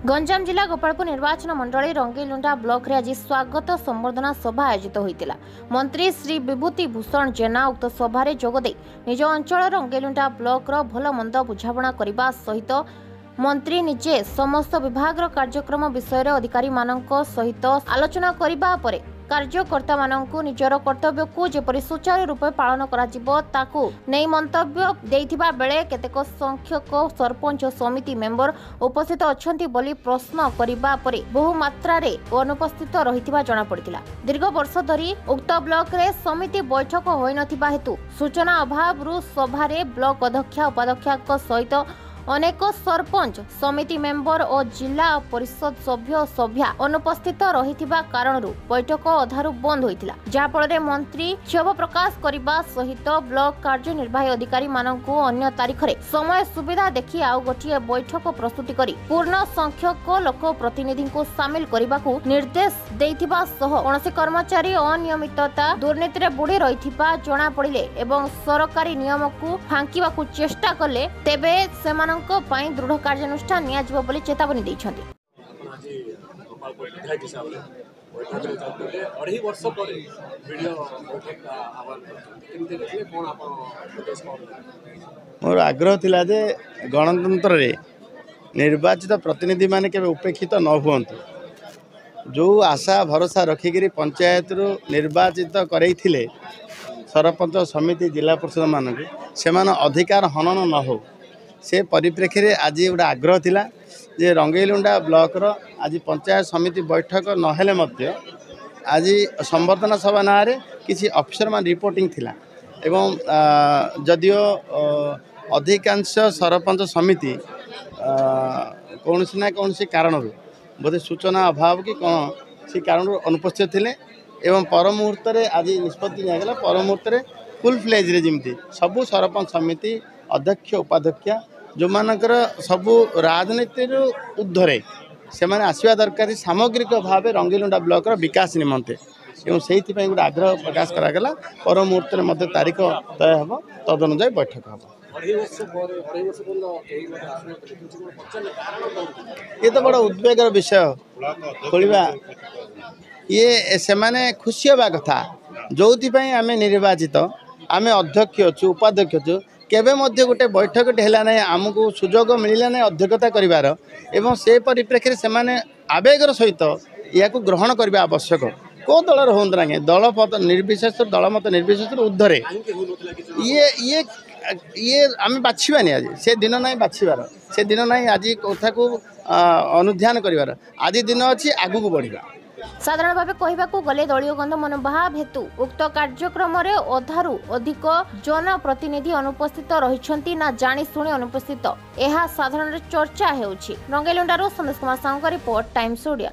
गंजाम जिला गोपालपुर निर्वाचन मंडली रंगीलुंडा ब्लॉक रे आज स्वागत संबर्धना सभा आयोजित होइतिला। मंत्री श्री विभूति भूषण जेना उक्त सभा रे जोगदे निज अंचल रंगीलुंडा ब्लॉक रो भल मंद बुझाबणा करबा सहित मंत्री निजे समस्त विभाग कार्यक्रम विषय अधिकारी मानक सहित आलोचना करबा परे कार्यकर्ता मानकु निजर कर्तव्य को जेपरि सुचारू रूपे पालन कराजिबो ताकू नै मंतव्य देइथिबा बेले केतेक संख्यक सरपंच समिति मेंबर उपस्थित अछंती बोली प्रश्न करिबा परे बहु मात्रा रे अनुपस्थित रहिथिबा जणा पड़ितिला। दीर्घ वर्ष धरी उक्त ब्लॉक रे समिति बैठक होई नथिबा हेतु सूचना अभाव रु सभा रे ब्लॉक अध्यक्ष उपाध्यक्ष सहित अनेक सरपंच समिति मेंबर और जिला परिषद सभ्य सभ्या अनुपस्थित रहिथिबा कारणरू बैठक अधारु बंद होइतिला। जा फଳରେ मंत्री क्षोभ प्रकाश करबा सहित ब्लॉक कार्यनिर्वाही अधिकारी माननकु अन्य तारीख रे समय सुविधा देखि आउ गोटिए बैठक प्रस्तुति करी पूर्ण संख्यक लोक प्रतिनिधि को शामिल करबाकू निर्देश देइथिबा सह कोनोसी कर्मचारी अनियमितता दुर्नीति रे बुडी रहिथिबा जणा पड़िले एवं सरकारी नियम को फांकीबाकू चेष्टा कले तेबे सेमान दृढ़ कार्यानुष्ठान नियाजिबो चेतावनी दैछन्ति। मोर आग्रह थिला जे गणतंत्र रे निर्वाचित प्रतिनिधि माने केबे उपेक्षित न हुअन्तु। जो आशा भरोसा रखिकी पंचायत रु निर्वाचित करैथिले सरपंच समिति जिला परिषद मानक से अधिकार हनन न हो से परिप्रेक्षी रे आज गोटे आग्रह थिला जे रंगीलुंडा ब्लॉक रो आज पंचायत समिति बैठक नहेले मध्य आज संबर्धना सभा ना रे किसी अफिसर मान रिपोर्टिंग थिला एवं जदियो अधिकांश सरपंच समिति कौन ना कौन कारण बोधे सूचना अभाव कि कौन से कारण अनुपस्थित थिले एवं पर मुहूर्त आज निष्पत्ति निगला पर मुहूर्त फुल फ्लेज रे जमती सबू सरपंच समिति अध्यक्ष उपाध्यक्ष जो मानकर सबू राजनीति ऊर्ध्वे से माने आसवा दरकार सामग्रिक भाव रंगीलुंडा ब्लॉक विकास निमंते एवं से गोटे आग्रह प्रकाश करागला पर मुहूर्त में तारीख तय हम तदनुजाई बैठक हम। ये तो बड़ा उद्वेगर विषय खोलिबा ये से माने खुशी होगा कथा जो आम निर्वाचित आम अध्यक्ष अच्छु उपाध्यक्ष अच्छु केबे मध्य गोटे बैठक है ना आमको सुजोग मिलला ना अध्यक्षता करिवार एवं से परिप्रेक्षी से माने आवेगर सहित या ग्रहण करने आवश्यक को दलर हूँ ना दल पद निर्विशेष दल मत निर्विशेष ऊर्ध्वे ये आम बाछवानी आज से दिन ना बाछवार से दिन ना आज कथा को अनुध्यान कर आज दिन अच्छी आगू बढ़ा। साधारण भाव कहवाकू गले दलीय गंध मनोभाव हेतु उक्त कार्यक्रम रे अधारु अधिक जनप्रतिनिधि अनुपस्थित रहिछन्ति ना जानी सुनी अनुपस्थित एहा साधारण चर्चा हेउछि। रंगीलुंडारो संदेश कुमार साहू का रिपोर्ट टाइम्स ओडिया।